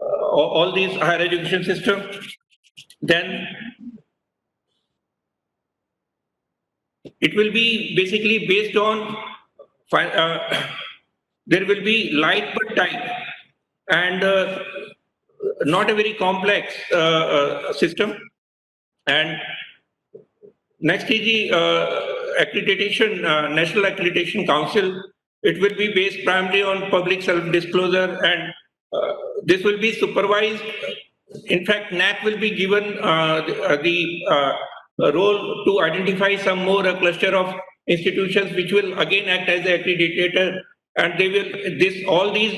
all these higher education system. Then it will be basically based on there will be light but tight, and not a very complex system. And next is the accreditation, National Accreditation Council. It will be based primarily on public self-disclosure, and this will be supervised. In fact, NAC will be given the role to identify some more cluster of institutions which will again act as the accreditor, and they will all these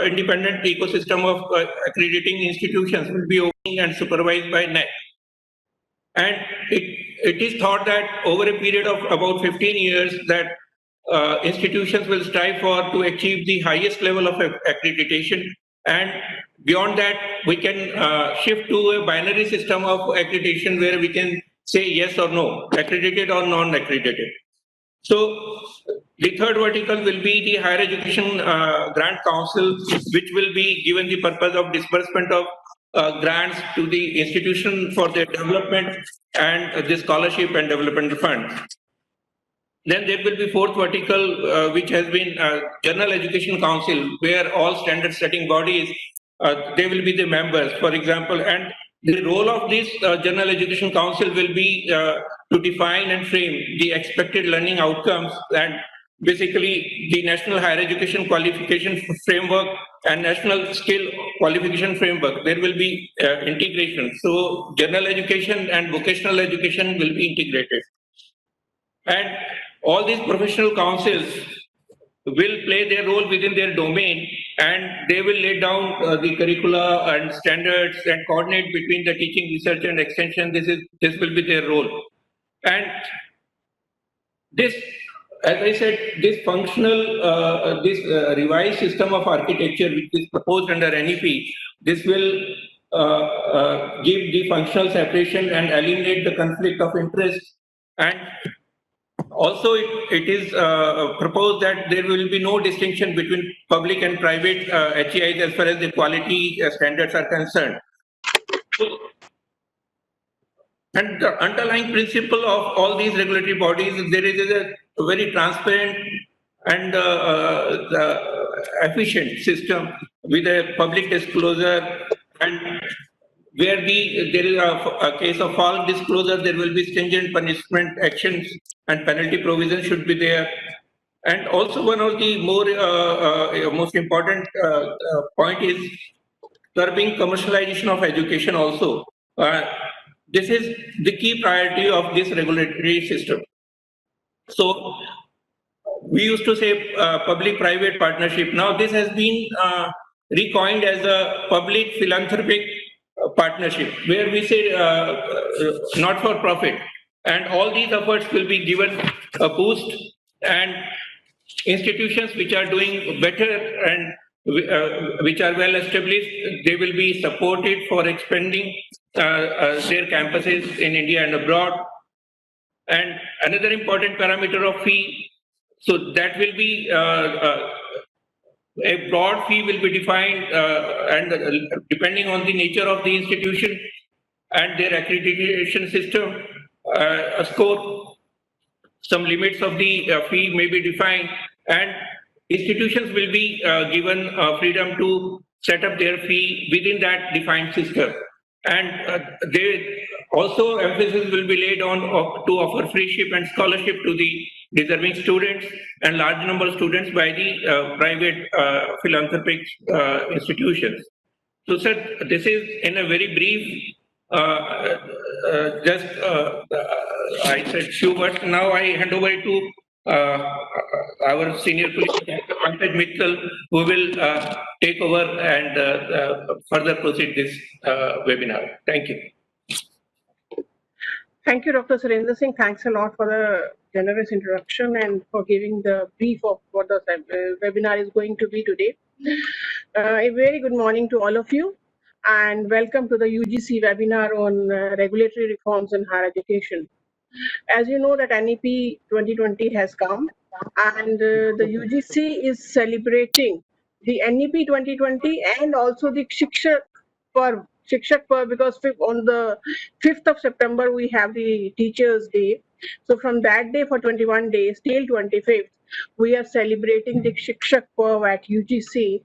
independent ecosystem of accrediting institutions will be owned and supervised by NAC. And it is thought that over a period of about 15 years that institutions will strive for to achieve the highest level of accreditation, and beyond that we can shift to a binary system of accreditation where we can say yes or no, accredited or non-accredited. So the third vertical will be the Higher Education Grant Council, which will be given the purpose of disbursement of grants to the institution for their development and the scholarship and development fund. Then there will be fourth vertical, which has been General Education Council, where all standard setting bodies, they will be the members, for example, and the role of this General Education Council will be to define and frame the expected learning outcomes, and basically the National Higher Education Qualification Framework and National Skill Qualification Framework. There will be integration. So general education and vocational education will be integrated. And all these professional councils will play their role within their domain, and they will lay down the curricula and standards and coordinate between the teaching, research and extension. This will be their role. And this, as I said, this functional, this revised system of architecture which is proposed under NEP, this will give the functional separation and eliminate the conflict of interest. And also it is proposed that there will be no distinction between public and private HEIs as far as the quality standards are concerned. And the underlying principle of all these regulatory bodies, there is a very transparent and efficient system with a public disclosure, and where there is a case of false disclosure, there will be stringent punishment actions and penalty provision should be there. And also one of the most important point is curbing commercialization of education also. This is the key priority of this regulatory system. So we used to say public-private partnership. Now this has been recoined as a public philanthropic partnership, where we say not for profit, and all these efforts will be given a boost, and institutions which are doing better and which are well established, they will be supported for expanding their campuses in India and abroad. And another important parameter of fee, so that will be a broad fee will be defined, and depending on the nature of the institution and their accreditation system score, some limits of the fee may be defined, and institutions will be given freedom to set up their fee within that defined system. And they also emphasis will be laid on to offer freeship and scholarship to the deserving students and large number of students by the private philanthropic institutions. So, sir, this is in a very brief, I said few words. Now I hand over to our senior colleague, Pankaj Mittal, who will take over and further proceed this webinar. Thank you. Thank you, Dr. Surendra Singh. Thanks a lot for the generous introduction and for giving the brief of what the webinar is going to be today. A very good morning to all of you, and welcome to the UGC webinar on regulatory reforms in higher education. As you know that NEP 2020 has come, and the UGC is celebrating the NEP 2020 and also the Shikshak Parv. Shikshak Parv, because on the 5th of September we have the Teachers' Day. So from that day for 21 days till 25th, we are celebrating the Shikshak Parv at UGC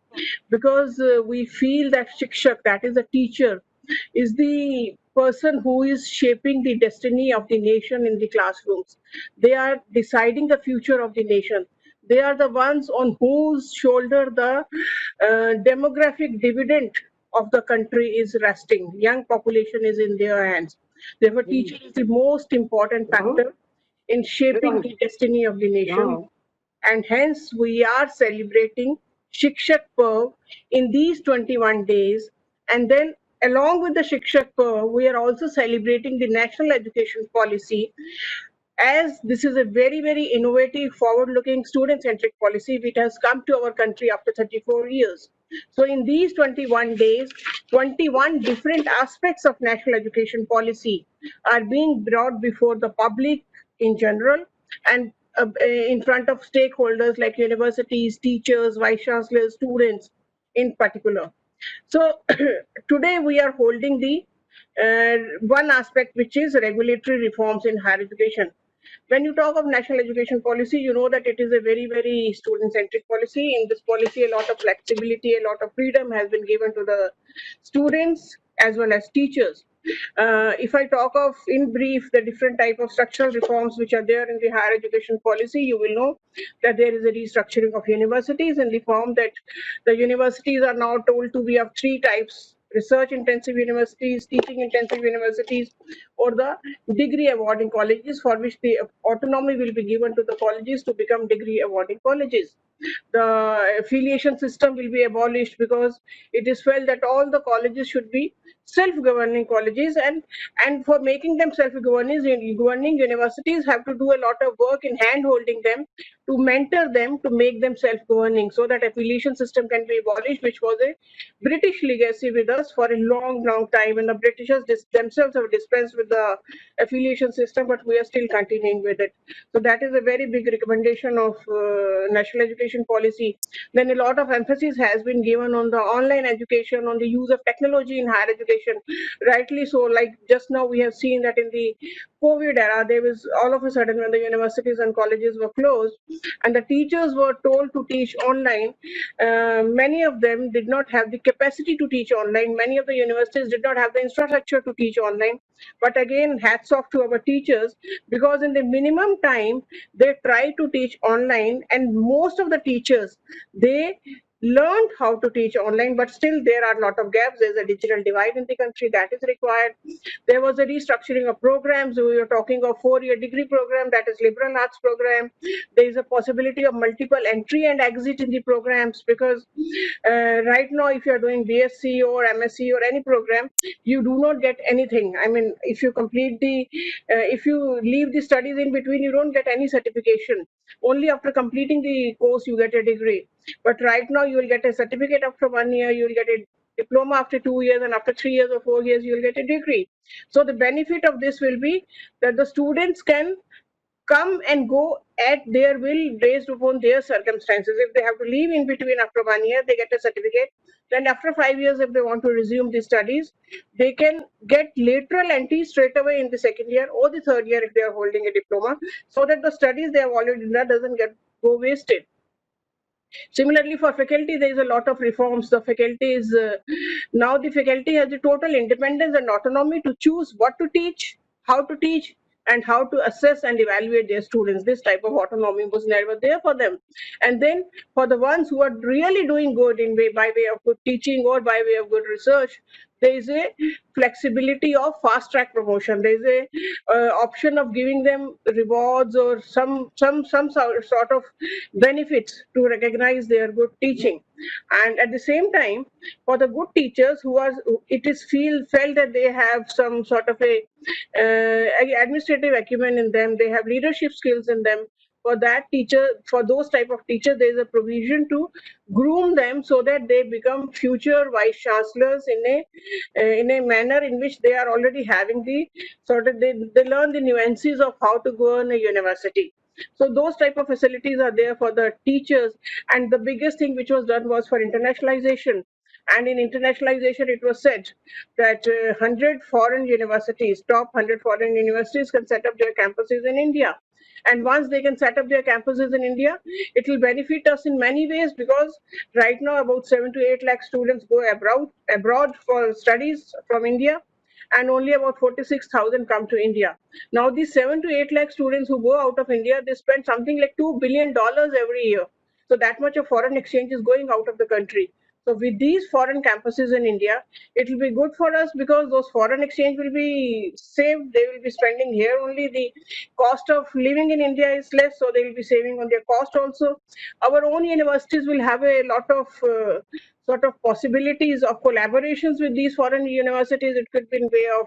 because we feel that Shikshak, that is a teacher, is the person who is shaping the destiny of the nation in the classrooms. They are deciding the future of the nation. They are the ones on whose shoulder the demographic dividend of the country is resting. Young population is in their hands. Therefore, teacher is the most important factor in shaping the destiny of the nation. And hence, we are celebrating Shikshak Parv in these 21 days. And then, along with the Shikshak Parv, we are also celebrating the National Education Policy, as this is a very, very innovative, forward-looking, student-centric policy which has come to our country after 34 years. So in these 21 days, 21 different aspects of national education policy are being brought before the public in general and in front of stakeholders like universities, teachers, vice chancellors, students in particular. So today we are holding the one aspect, which is regulatory reforms in higher education. When you talk of national education policy, you know that it is a very, very student-centric policy. In this policy, a lot of flexibility, a lot of freedom has been given to the students as well as teachers. If I talk of in brief the different type of structural reforms which are there in the higher education policy, you will know that there is a restructuring of universities in the form that the universities are now told to be of three types: research intensive universities, teaching intensive universities, or the degree awarding colleges, for which the autonomy will be given to the colleges to become degree awarding colleges. The affiliation system will be abolished because it is felt that all the colleges should be self-governing colleges, and for making them self-governing, universities have to do a lot of work in hand-holding them, to mentor them, to make them self-governing, so that affiliation system can be abolished, which was a British legacy with us for a long, long time, and the Britishers themselves have dispensed with the affiliation system, but we are still continuing with it. So that is a very big recommendation of national education policy. Then a lot of emphasis has been given on the online education, on the use of technology in higher education. Rightly so, like just now we have seen that in the COVID era, there was all of a sudden when the universities and colleges were closed and the teachers were told to teach online, many of them did not have the capacity to teach online. Many of the universities did not have the infrastructure to teach online. But again, hats off to our teachers, because in the minimum time, they try to teach online, and most of the teachers, they learned how to teach online, but still there are a lot of gaps. There's a digital divide in the country that is required. There was a restructuring of programs. We were talking of 4-year degree program, that is liberal arts program. There is a possibility of multiple entry and exit in the programs, because right now if you are doing BSc or MSc or any program, you do not get anything. I mean, if you complete the, if you leave the studies in between, you don't get any certification. Only after completing the course you get a degree. But right now you will get a certificate after 1 year, you will get a diploma after 2 years, and after 3 years or 4 years you will get a degree. So the benefit of this will be that the students can come and go at their will based upon their circumstances. If they have to leave in between after 1 year, they get a certificate. Then after 5 years, if they want to resume the studies, they can get lateral entry straight away in the second year or the third year if they are holding a diploma, so that the studies they have already done doesn't go wasted. Similarly, for faculty, there is a lot of reforms. The faculty is now the faculty has the total independence and autonomy to choose what to teach, how to teach, and how to assess and evaluate their students. This type of autonomy was never there for them. And then for the ones who are really doing good by way of good teaching or by way of good research, there is a flexibility of fast track promotion. There is a option of giving them rewards or some sort of benefits to recognize their good teaching. And at the same time, for the good teachers who are, it is felt that they have some sort of a administrative acumen in them, they have leadership skills in them. For that teacher, for those type of teachers, there is a provision to groom them so that they become future vice chancellors in a manner in which they are already having the sort of, they learn the nuances of how to govern a university. So those type of facilities are there for the teachers. And the biggest thing which was done was for internationalization. And in internationalization, it was said that 100 foreign universities, top 100 foreign universities, can set up their campuses in India. And once they can set up their campuses in India, it will benefit us in many ways, because right now about 7 to 8 lakh students go abroad for studies from India, and only about 46,000 come to India. Now these 7 to 8 lakh students who go out of India, they spend something like $2 billion every year. So that much of foreign exchange is going out of the country. So with these foreign campuses in India, it will be good for us, because those foreign exchange will be saved. They will be spending here only. The cost of living in India is less, so they will be saving on their cost also. Our own universities will have a lot of sort of possibilities of collaborations with these foreign universities. It could be in way of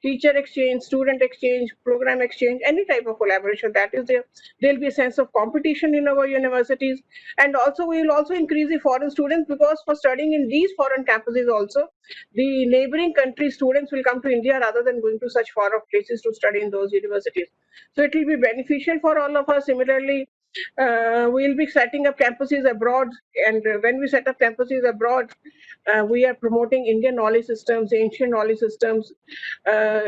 teacher exchange, student exchange, program exchange, any type of collaboration that is there. There'll be a sense of competition in our universities. And also we will also increase the foreign students, because for studying in these foreign campuses also, the neighboring country students will come to India rather than going to such far off places to study in those universities. So it will be beneficial for all of us. Similarly, we'll be setting up campuses abroad, and when we set up campuses abroad, we are promoting Indian knowledge systems, ancient knowledge systems, uh,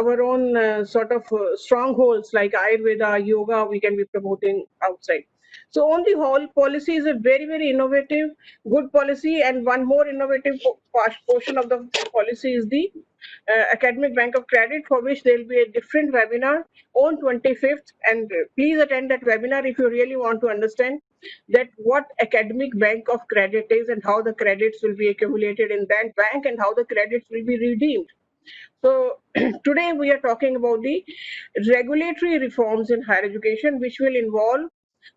our own sort of strongholds like Ayurveda, yoga, we can be promoting outside. So on the whole, policy is a very, very innovative, good policy. And one more innovative portion of the policy is the Academic Bank of Credit, for which there will be a different webinar on 25th. And please attend that webinar if you really want to understand that what Academic Bank of Credit is, and how the credits will be accumulated in that bank, and how the credits will be redeemed. So today we are talking about the regulatory reforms in higher education, which will involve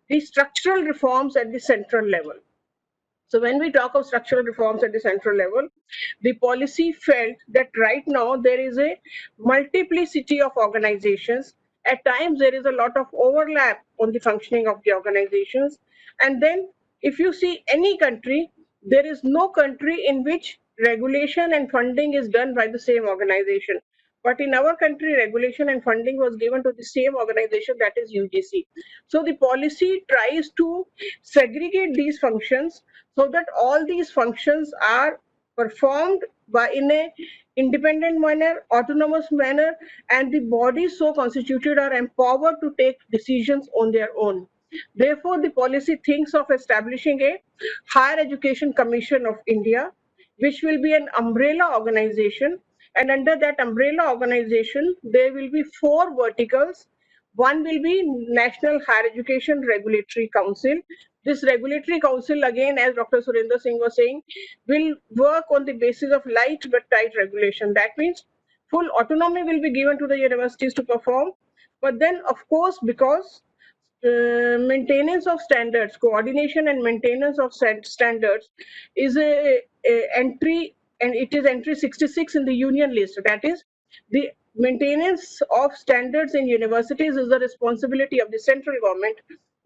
the structural reforms at the central level. So when we talk of structural reforms at the central level, the policy felt that right now there is a multiplicity of organizations. At times there is a lot of overlap on the functioning of the organizations. And then if you see any country, there is no country in which regulation and funding is done by the same organization. But in our country, regulation and funding was given to the same organization, that is UGC. So the policy tries to segregate these functions so that all these functions are performed by in a independent manner, autonomous manner, and the bodies so constituted are empowered to take decisions on their own. Therefore, the policy thinks of establishing a Higher Education Commission of India, which will be an umbrella organization. And under that umbrella organization, there will be four verticals. One will be National Higher Education Regulatory Council. This regulatory council, again, as Dr. Surinder Singh was saying, will work on the basis of light but tight regulation. That means full autonomy will be given to the universities to perform. But then, of course, because maintenance of standards, coordination and maintenance of standards is a entry, and it is entry 66 in the union list. That is, the maintenance of standards in universities is the responsibility of the central government.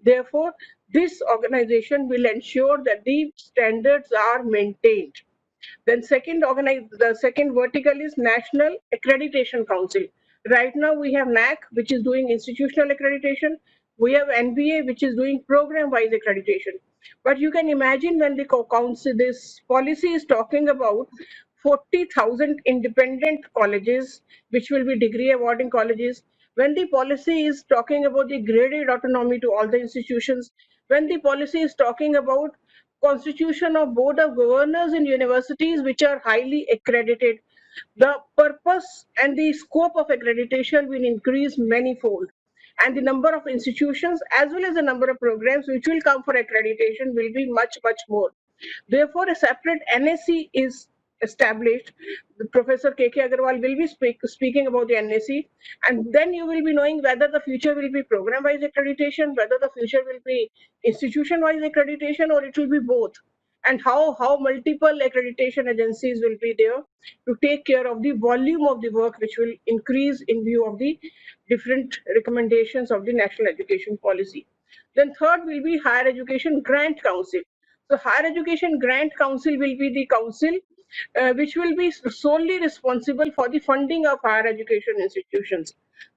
Therefore, this organization will ensure that the standards are maintained. Then the second vertical is National Accreditation Council. Right now we have NAC, which is doing institutional accreditation. We have NBA, which is doing program-wise accreditation. But you can imagine when the council, this policy is talking about 40,000 independent colleges, which will be degree awarding colleges. When the policy is talking about the graded autonomy to all the institutions, when the policy is talking about constitution of board of governors in universities which are highly accredited, the purpose and the scope of accreditation will increase manifold, and the number of institutions as well as the number of programs which will come for accreditation will be much, much more. Therefore, a separate NAC is established. Professor K.K. Agarwal will be speaking about the NAC, and then you will be knowing whether the future will be program-wise accreditation, whether the future will be institution-wise accreditation, or it will be both, and how multiple accreditation agencies will be there to take care of the volume of the work, which will increase in view of the different recommendations of the National Education Policy. Then third will be Higher Education Grant Council. So Higher Education Grant Council will be the council which will be solely responsible for the funding of higher education institutions.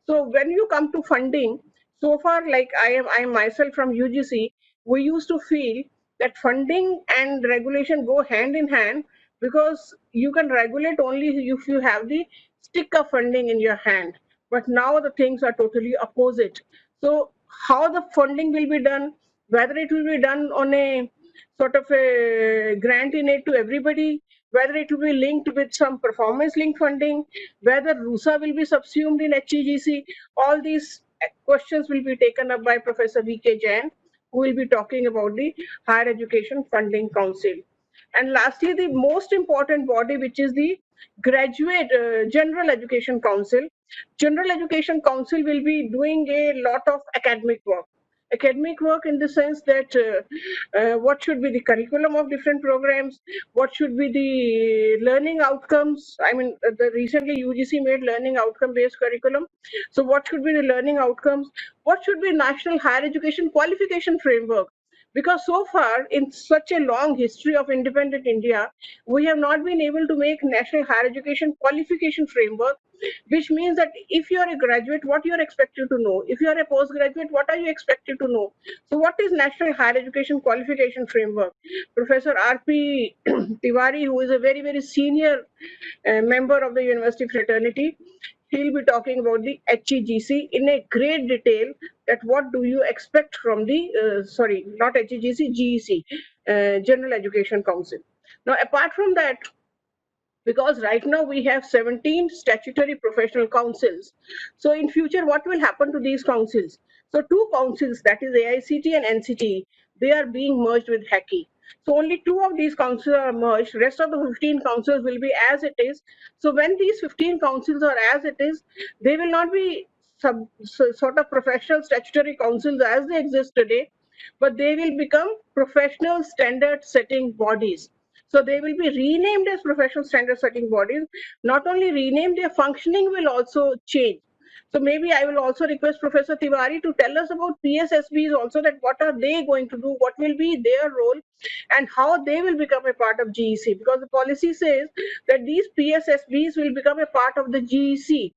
So when you come to funding, so far, like I myself from UGC, we used to feel that funding and regulation go hand in hand, because you can regulate only if you have the stick of funding in your hand. But now the things are totally opposite. So how the funding will be done, whether it will be done on a sort of a grant in aid to everybody, whether it will be linked with some performance linked funding, whether RUSA will be subsumed in HEGC, all these questions will be taken up by Professor V.K. Jain, who will be talking about the Higher Education Funding Council. And lastly, the most important body, which is the Graduate General Education Council. General Education Council will be doing a lot of academic work. Academic work in the sense that what should be the curriculum of different programs, what should be the learning outcomes. I mean, the recently UGC made learning outcome based curriculum. So what should be the learning outcomes? What should be national higher education qualification framework? Because so far, in such a long history of independent India, we have not been able to make national higher education qualification framework, which means that if you are a graduate, what you are expected to know. If you are a postgraduate, what are you expected to know? So what is national higher education qualification framework? Professor R.P. Tiwari, who is a very, very senior member of the university fraternity, he'll be talking about the HEGC in a great detail, that what do you expect from the, sorry, not HEGC, GEC, General Education Council. Now, apart from that, because right now we have 17 statutory professional councils. So in future, what will happen to these councils? So two councils, that is AICT and NCT, they are being merged with HACI. So only two of these councils are merged. Rest of the 15 councils will be as it is. So when these 15 councils are as it is, they will not be sort of professional statutory councils as they exist today, but they will become professional standard setting bodies. So they will be renamed as professional standard setting bodies. Not only renamed, their functioning will also change. So maybe I will also request Professor Tiwari to tell us about PSSBs also, that what are they going to do, what will be their role, and how they will become a part of GEC. Because the policy says that these PSSBs will become a part of the GEC.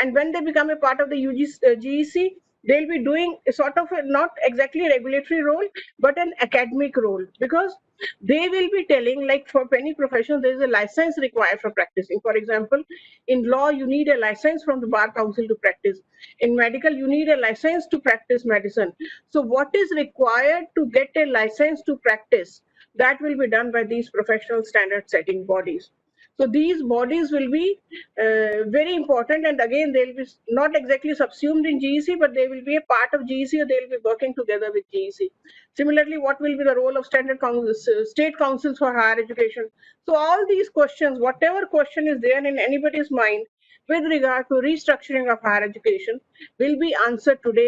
And when they become a part of the GEC, they'll be doing a sort of a, not exactly a regulatory role, but an academic role, because they will be telling, like for many professions, there is a license required for practicing. For example, in law, you need a license from the Bar Council to practice. In medical, you need a license to practice medicine. So what is required to get a license to practice? That will be done by these professional standard setting bodies. So these bodies will be very important, and again, they'll be not exactly subsumed in GEC, but they will be a part of GEC, or they'll be working together with GEC. Similarly, what will be the role of state councils for higher education? So all these questions, whatever question is there in anybody's mind with regard to restructuring of higher education, will be answered today